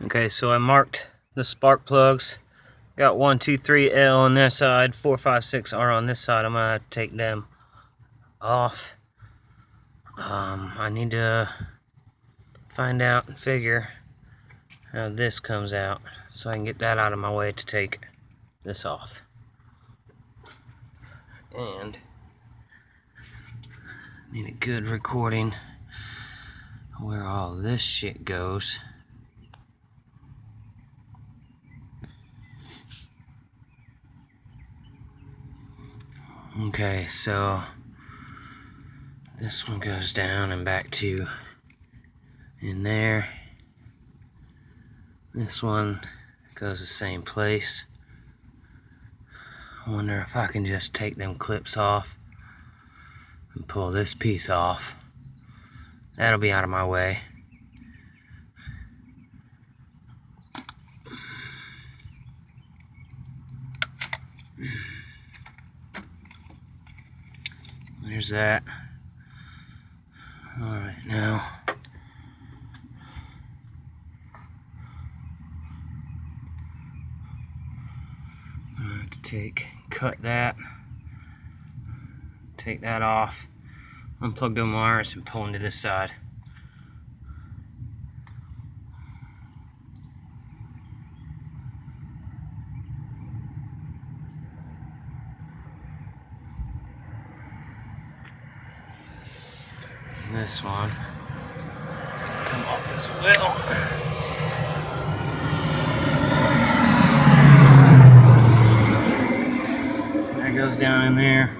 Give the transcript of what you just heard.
Okay, so I marked the spark plugs. Got 1, 2, 3 L on this side, 4, 5, 6 R on this side. I'm gonna have to take them off. I need to find out and figure how this comes out so I can get that out of my way to take this off. And need a good recording where all this shit goes. Okay, so this one goes down and back to in there. This one goes the same place. I wonder if I can just take them clips off and pull this piece off. That'll be out of my way. There's that. Alright, now I'm gonna have to cut that, take that off, unplug the wires and pull into this side. And this one come off as well. That goes down in there.